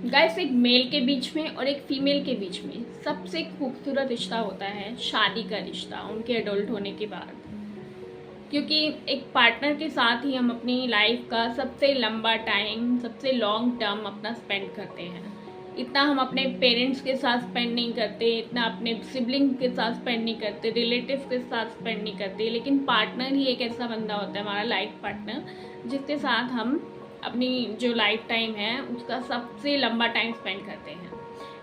Guys, एक mail के बीच में और एक फीमेल के बीच में सबसे खूबसूरत रिश्ता होता है शादी का रिश्ता, उनके एडल्ट होने के बाद। क्योंकि एक पार्टनर के साथ ही हम अपनी लाइफ का सबसे लंबा टाइम, सबसे लॉन्ग टर्म अपना स्पेंड करते हैं। इतना हम अपने पेरेंट्स के साथ स्पेंड नहीं करते, इतना अपने सिबलिंग के साथ स्पेंड नहीं करते, रिलेटिव्स के साथ स्पेंड नहीं करते। लेकिन पार्टनर ही एक ऐसा बंदा होता है, हमारा लाइफ पार्टनर, जिसके साथ हम अपनी जो लाइफ टाइम है उसका सबसे लंबा टाइम स्पेंड करते हैं।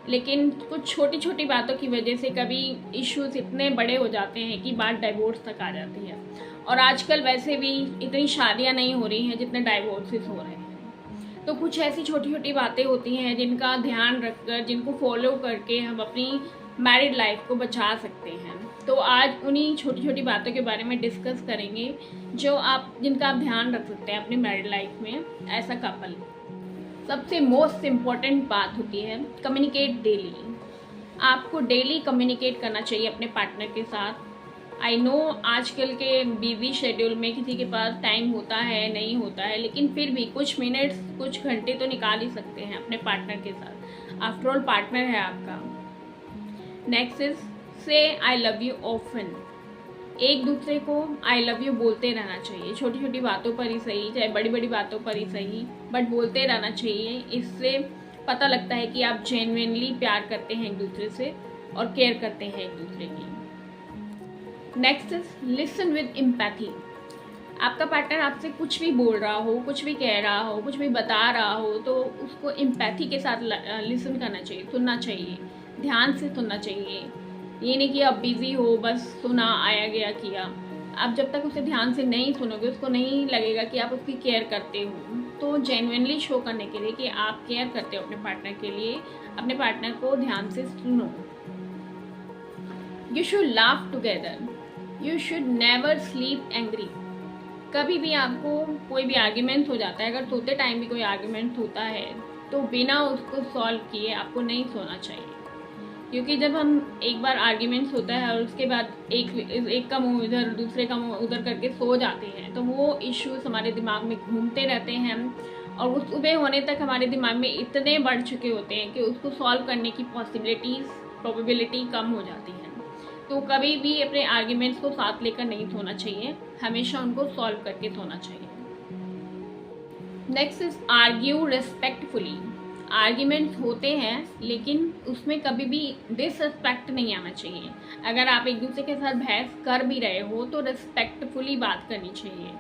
लेकिन कुछ छोटी छोटी बातों की वजह से कभी इश्यूज इतने बड़े हो जाते हैं कि बात डाइवोर्स तक आ जाती है। और आजकल वैसे भी इतनी शादियां नहीं हो रही हैं जितने डाइवोर्सेस हो रहे हैं। तो कुछ ऐसी छोटी छोटी बातें होती हैं जिनका ध्यान रखकर, जिनको फॉलो करके हम अपनी मैरिड लाइफ को बचा सकते हैं। तो आज उन्हीं छोटी छोटी बातों के बारे में डिस्कस करेंगे जिनका आप ध्यान रख सकते हैं अपनी मैरिड लाइफ में एज अ कपल। सबसे मोस्ट इम्पॉर्टेंट बात होती है कम्युनिकेट डेली। आपको डेली कम्युनिकेट करना चाहिए अपने पार्टनर के साथ। आई नो आजकल के बिजी शेड्यूल में किसी के पास टाइम होता है, नहीं होता है, लेकिन फिर भी कुछ मिनट्स, कुछ घंटे तो निकाल ही सकते हैं अपने पार्टनर के साथ। आफ्टर ऑल पार्टनर है आपका। नेक्स्ट इज से आई लव यू ऑफन। एक दूसरे को आई लव यू बोलते रहना चाहिए, छोटी छोटी बातों पर ही सही, चाहे बड़ी बड़ी बातों पर ही सही, बट बोलते रहना चाहिए। इससे पता लगता है कि आप जेन्युइनली प्यार करते हैं एक दूसरे से और केयर करते हैं एक दूसरे की। Next is listen with empathy. आपका पार्टनर आपसे कुछ भी बोल रहा हो, कुछ भी कह रहा हो, कुछ भी बता रहा हो, तो उसको एम्पैथी के साथ लिसन करना चाहिए, सुनना चाहिए, ध्यान से सुनना चाहिए। ये नहीं कि आप बिजी हो, बस सुना, आया गया किया। आप जब तक उसे ध्यान से नहीं सुनोगे, उसको नहीं लगेगा कि आप उसकी केयर करते हो। तो जेन्युइनली शो करने के लिए कि आप केयर करते हो अपने पार्टनर के लिए, अपने पार्टनर को ध्यान से सुनो। You should laugh together. You should never sleep angry. कभी भी आपको कोई भी आर्ग्यूमेंट हो जाता है, अगर सोते टाइम भी कोई आर्ग्यूमेंट होता है, तो बिना उसको सॉल्व किए आपको नहीं सोना चाहिए। क्योंकि जब हम एक बार आर्ग्यूमेंट्स होता है और उसके बाद एक का मुंह इधर, दूसरे का मुंह उधर करके सो जाते हैं, तो वो इश्यूज हमारे दिमाग में घूमते रहते हैं और वो सुबह होने तक हमारे दिमाग में इतने बढ़ चुके होते हैं कि उसको सॉल्व करने की प्रोबेबिलिटी कम हो जाती है। तो कभी भी अपने आर्ग्यूमेंट्स को साथ लेकर नहीं सोना चाहिए, हमेशा उनको सॉल्व करके सोना चाहिए। Next is argue respectfully. Arguments होते हैं लेकिन उसमें कभी भी डिसरिस्पेक्ट नहीं आना चाहिए। अगर आप एक दूसरे के साथ बहस कर भी रहे हो तो रिस्पेक्टफुली बात करनी चाहिए।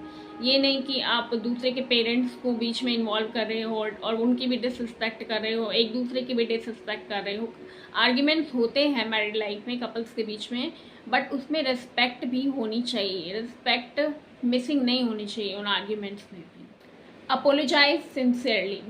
ये नहीं कि आप दूसरे के पेरेंट्स को बीच में इन्वॉल्व कर रहे हो और उनकी भी डिसरिस्पेक्ट कर रहे हो, एक दूसरे की भी डिसरिस्पेक्ट कर रहे हो। आर्ग्यूमेंट्स होते हैं मैरिड लाइफ में कपल्स के बीच में, बट उसमें रिस्पेक्ट भी होनी चाहिए, रिस्पेक्ट मिसिंग नहीं होनी चाहिए उन आर्ग्यूमेंट्स में भी। Apologize sincerely.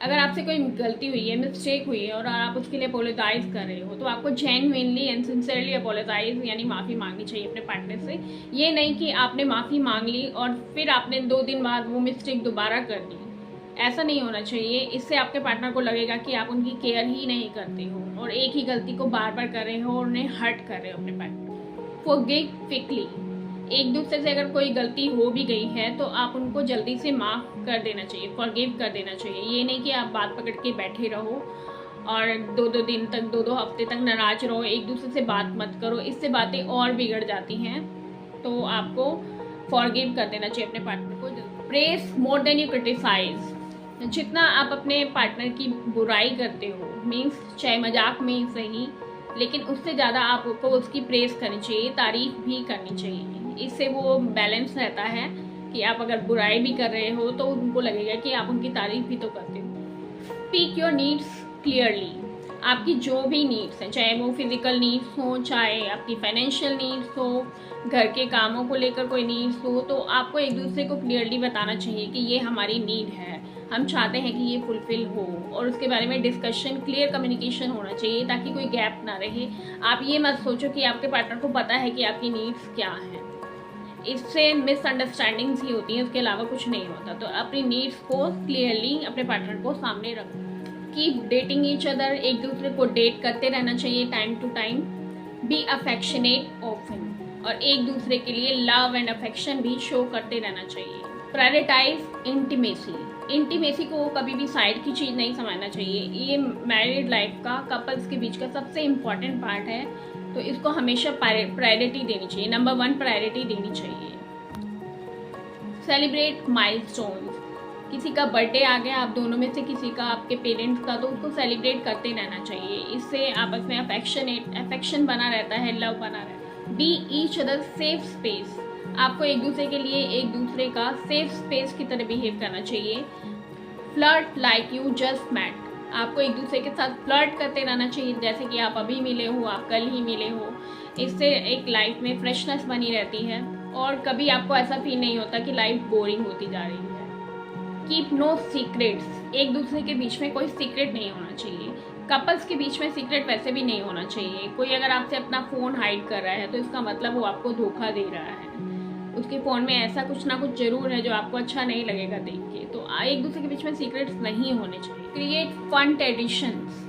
अगर आपसे कोई गलती हुई है, मिस्टेक हुई है और आप उसके लिए अपोलोजाइज कर रहे हो, तो आपको जेन्युइनली एंड सिंसियरली अपोलोजाइज यानी माफ़ी मांगनी चाहिए अपने पार्टनर से। ये नहीं कि आपने माफ़ी मांग ली और फिर आपने 2 दिन बाद वो मिस्टेक दोबारा कर दी। ऐसा नहीं होना चाहिए। इससे आपके पार्टनर को लगेगा कि आप उनकी केयर ही नहीं करते हो और एक ही गलती को बार बार कर रहे हो और उन्हें हर्ट कर रहे हो अपने पार्टनर। Forgive quickly. एक दूसरे से अगर कोई गलती हो भी गई है तो आप उनको जल्दी से माफ़ कर देना चाहिए, फॉरगिव कर देना चाहिए। ये नहीं कि आप बात पकड़ के बैठे रहो और 2-2 दिन तक, 2-2 हफ्ते तक नाराज रहो, एक दूसरे से बात मत करो। इससे बातें और बिगड़ जाती हैं। तो आपको फॉरगिव कर देना चाहिए अपने पार्टनर को। Praise more than you criticize. जितना आप अपने पार्टनर की बुराई करते हो, मीन्स चाहे मजाक में ही सही, लेकिन उससे ज़्यादा आपको उसकी प्रेस करनी चाहिए, तारीफ भी करनी चाहिए। इससे वो बैलेंस रहता है कि आप अगर बुराई भी कर रहे हो तो उनको लगेगा कि आप उनकी तारीफ भी तो करते हो। Speak your needs clearly. आपकी जो भी नीड्स हैं, चाहे वो फिजिकल नीड्स हो, चाहे आपकी फाइनेंशियल नीड्स हो, घर के कामों को लेकर कोई नीड्स हो, तो आपको एक दूसरे को क्लियरली बताना चाहिए कि ये हमारी नीड है, हम चाहते हैं कि ये फुलफिल हो, और उसके बारे में डिस्कशन, क्लियर कम्युनिकेशन होना चाहिए ताकि कोई गैप ना रहे। आप ये मत सोचो कि आपके पार्टनर को पता है कि आपकी नीड्स क्या हैं। इससे मिसअंडरस्टैंडिंग्स ही होती हैं, उसके अलावा कुछ नहीं होता। तो अपनी नीड्स को क्लियरली अपने पार्टनर को सामने रखो। Keep dating each other. एक दूसरे को डेट करते रहना चाहिए time to time. Be affectionate often. और एक दूसरे के लिए लव एंड अफेक्शन भी शो करते रहना चाहिए। Prioritise intimacy. इंटीमेसी को कभी भी साइड की चीज़ नहीं समझना चाहिए। ये मैरिड लाइफ का, कपल्स के बीच का सबसे इम्पॉर्टेंट पार्ट है, तो इसको हमेशा प्रायोरिटी देनी चाहिए, नंबर 1 प्रायोरिटी देनी चाहिए। Celebrate milestones. किसी का बर्थडे आ गया, आप दोनों में से किसी का, आपके पेरेंट्स का, तो उसको सेलिब्रेट करते रहना चाहिए। इससे आपस में अफेक्शन बना रहता है, लव बना रहता है। Be each other safe space. आपको एक दूसरे के लिए एक दूसरे का सेफ स्पेस की तरह बिहेव करना चाहिए। Flirt like you just met. आपको एक दूसरे के साथ फ्लर्ट करते रहना चाहिए, जैसे कि आप अभी मिले हो, आप कल ही मिले हो। इससे एक लाइफ में फ्रेशनेस बनी रहती है और कभी आपको ऐसा फील नहीं होता कि लाइफ बोरिंग होती जा रही है। Keep no secrets. एक दूसरे के बीच में कोई सीक्रेट नहीं होना चाहिए। कपल्स के बीच में सीक्रेट वैसे भी नहीं होना चाहिए। कोई अगर आपसे अपना फ़ोन हाइड कर रहा है तो इसका मतलब वो आपको धोखा दे रहा है। उसके फ़ोन में ऐसा कुछ ना कुछ ज़रूर है जो आपको अच्छा नहीं लगेगा देख के। तो एक दूसरे के बीच में सीक्रेट्स नहीं होने चाहिए। Create fun traditions.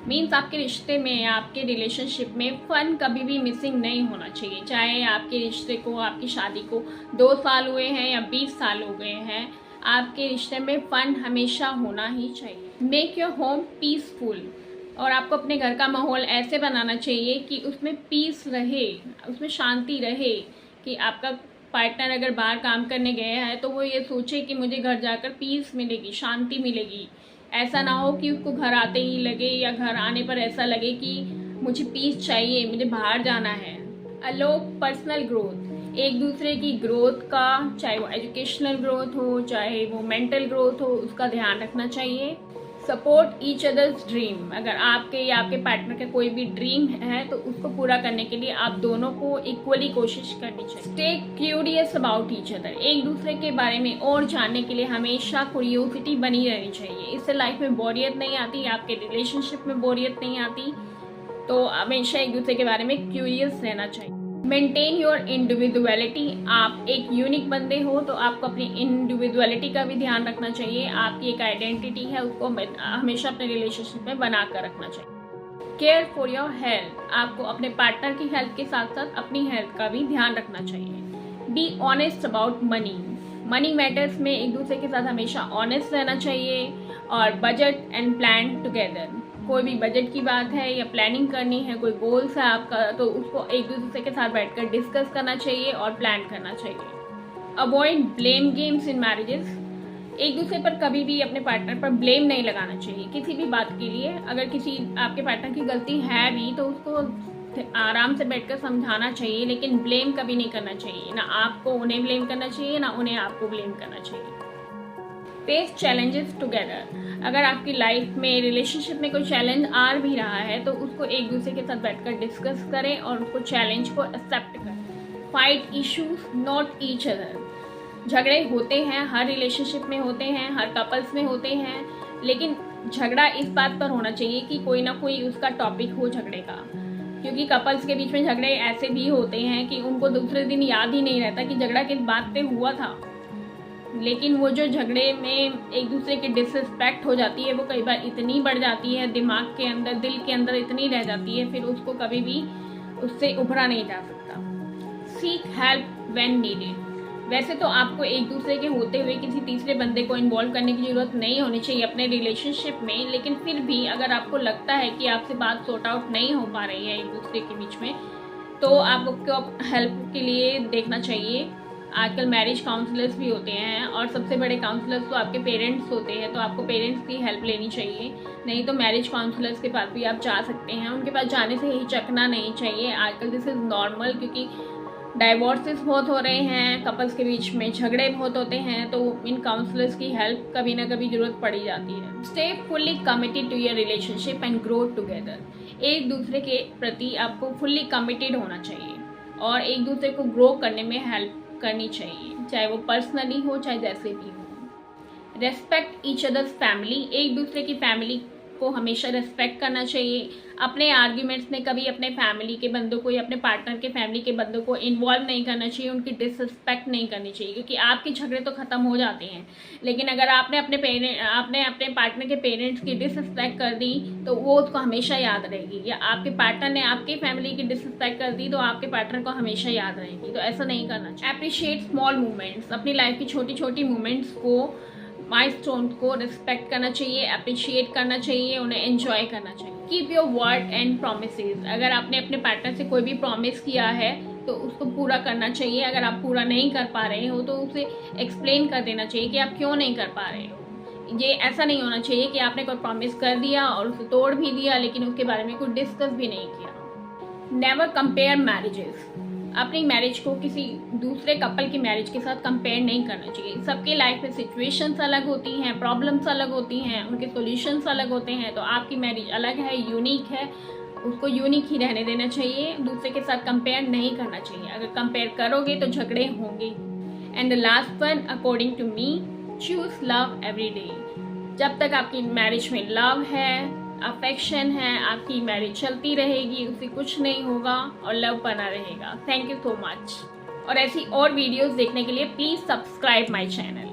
मीन्स आपके रिश्ते में, आपके रिलेशनशिप में फ़न कभी भी मिसिंग नहीं होना चाहिए। चाहे आपके रिश्ते को, आपकी शादी को 2 साल हुए हैं या 20 साल हो गए हैं, आपके रिश्ते में फ़न हमेशा होना ही चाहिए। Make your home peaceful. और आपको अपने घर का माहौल ऐसे बनाना चाहिए कि उसमें पीस रहे, उसमें शांति रहे, कि आपका पार्टनर अगर बाहर काम करने गया है तो वो ये सोचे कि मुझे घर जाकर पीस मिलेगी, शांति मिलेगी। ऐसा ना हो कि उसको घर आते ही लगे या घर आने पर ऐसा लगे कि मुझे पीस चाहिए, मुझे बाहर जाना है। अलो पर्सनल ग्रोथ। एक दूसरे की ग्रोथ का, चाहे वो एजुकेशनल ग्रोथ हो, चाहे वो मेंटल ग्रोथ हो, उसका ध्यान रखना चाहिए। Support each others dream. अगर आपके या आपके पार्टनर का कोई भी ड्रीम है तो उसको पूरा करने के लिए आप दोनों को इक्वली कोशिश करनी चाहिए। Stay curious about each other. एक दूसरे के बारे में और जानने के लिए हमेशा क्यूरियोसिटी बनी रहनी चाहिए। इससे लाइफ में बोरियत नहीं आती, आपके रिलेशनशिप में बोरियत नहीं आती। तो हमेशा एक दूसरे के बारे में क्यूरियस रहना चाहिए। Maintain your individuality. आप एक यूनिक बंदे हो तो आपको अपनी इंडिविजुअलिटी का भी ध्यान रखना चाहिए। आपकी एक आइडेंटिटी है, उसको हमेशा अपने रिलेशनशिप में बना कर रखना चाहिए। Care for your health. आपको अपने पार्टनर की हेल्थ के साथ साथ अपनी हेल्थ का भी ध्यान रखना चाहिए। Be honest about money. Money matters में एक दूसरे के साथ हमेशा ऑनेस्ट रहना चाहिए। और बजट एंड प्लान टुगेदर। कोई भी बजट की बात है या प्लानिंग करनी है, कोई गोल्स है आपका, तो उसको एक दूसरे के साथ बैठकर डिस्कस करना चाहिए और प्लान करना चाहिए। अवॉइड ब्लेम गेम्स इन मैरिजेस। एक दूसरे पर कभी भी अपने पार्टनर पर ब्लेम नहीं लगाना चाहिए किसी भी बात के लिए। अगर किसी आपके पार्टनर की गलती है भी तो उसको आराम से बैठकर समझाना चाहिए, लेकिन ब्लेम कभी नहीं करना चाहिए। ना आपको उन्हें ब्लेम करना चाहिए, ना उन्हें आपको ब्लेम करना चाहिए। Face challenges together. अगर आपकी लाइफ में, रिलेशनशिप में कोई चैलेंज आ भी रहा है तो उसको एक दूसरे के साथ बैठकर डिस्कस करें और उसको चैलेंज को एक्सेप्ट करें। Fight issues not each other. झगड़े होते हैं, हर रिलेशनशिप में होते हैं, हर कपल्स में होते हैं, लेकिन झगड़ा इस बात पर होना चाहिए कि कोई ना कोई उसका टॉपिक हो झगड़े का। क्योंकि कपल्स के बीच में झगड़े ऐसे भी होते हैं कि उनको दूसरे दिन याद ही नहीं रहता कि झगड़ा किस बात पे हुआ था, लेकिन वो जो झगड़े में एक दूसरे की डिसरिस्पेक्ट हो जाती है वो कई बार इतनी बढ़ जाती है, दिमाग के अंदर, दिल के अंदर इतनी रह जाती है, फिर उसको कभी भी उससे उभरा नहीं जा सकता। Seek help when needed. वैसे तो आपको एक दूसरे के होते हुए किसी तीसरे बंदे को इन्वॉल्व करने की ज़रूरत नहीं होनी चाहिए अपने रिलेशनशिप में, लेकिन फिर भी अगर आपको लगता है कि आपसे बात सॉर्ट आउट नहीं हो पा रही है एक दूसरे के बीच में, तो आपको हेल्प के लिए देखना चाहिए। आजकल मैरिज काउंसलर्स भी होते हैं और सबसे बड़े काउंसलर्स तो आपके पेरेंट्स होते हैं, तो आपको पेरेंट्स की हेल्प लेनी चाहिए। नहीं तो मैरिज काउंसलर्स के पास भी आप जा सकते हैं, उनके पास जाने से हिचकना नहीं चाहिए। आजकल दिस इज़ नॉर्मल, क्योंकि डाइवोर्सेस बहुत हो रहे हैं, कपल्स के बीच में झगड़े बहुत होते हैं, तो इन काउंसलर्स की हेल्प कभी ना कभी ज़रूरत पड़ी जाती है। Stay fully committed to your relationship and grow together. एक दूसरे के प्रति आपको फुल्ली कमिटेड होना चाहिए और एक दूसरे को ग्रो करने में हेल्प करनी चाहिए, चाहे वो पर्सनली हो चाहे जैसे भी हो। Respect each others family. एक दूसरे की फैमिली को हमेशा रेस्पेक्ट करना चाहिए। अपने आर्ग्यूमेंट्स में कभी अपने फैमिली के बंदों को या अपने पार्टनर के फैमिली के बंदों को इन्वॉल्व नहीं करना चाहिए, उनकी डिसरिस्पेक्ट नहीं करनी चाहिए, क्योंकि आपके झगड़े तो ख़त्म हो जाते हैं, लेकिन अगर आपने अपने पार्टनर के पेरेंट्स की डिसरिस्पेक्ट कर दी तो वो उसको हमेशा याद रहेगी, या आपके पार्टनर ने आपकी फैमिली की डिसरिस्पेक्ट कर दी तो आपके पार्टनर को हमेशा याद रहेगी। तो ऐसा नहीं करना चाहिए। Appreciate small movements. अपनी लाइफ की छोटी छोटी मूवमेंट्स को माइलस्टोन को रिस्पेक्ट करना चाहिए, अप्रिशिएट करना चाहिए, उन्हें एंजॉय करना चाहिए। Keep your word and promises. अगर आपने अपने पार्टनर से कोई भी प्रॉमिस किया है तो उसको पूरा करना चाहिए। अगर आप पूरा नहीं कर पा रहे हो तो उसे एक्सप्लेन कर देना चाहिए कि आप क्यों नहीं कर पा रहे हो। ये ऐसा नहीं होना चाहिए कि आपने कोई प्रॉमिस कर दिया और उसे तोड़ भी दिया लेकिन उसके बारे में कुछ डिस्कस भी नहीं किया। Never compare marriages. अपनी मैरिज को किसी दूसरे कपल की मैरिज के साथ कंपेयर नहीं करना चाहिए। सबके लाइफ में सिचुएशंस अलग होती हैं, प्रॉब्लम्स अलग होती हैं, उनके सॉल्यूशंस अलग होते हैं। तो आपकी मैरिज अलग है, यूनिक है, उसको यूनिक ही रहने देना चाहिए, दूसरे के साथ कंपेयर नहीं करना चाहिए। अगर कंपेयर करोगे तो झगड़े होंगे। And the last one, according to me, choose love every day. जब तक आपकी मैरिज में लव है, अफेक्शन है, आपकी मैरिज चलती रहेगी, उससे कुछ नहीं होगा और लव बना रहेगा। Thank you so much. और ऐसी और वीडियोस देखने के लिए प्लीज़ सब्सक्राइब माय चैनल।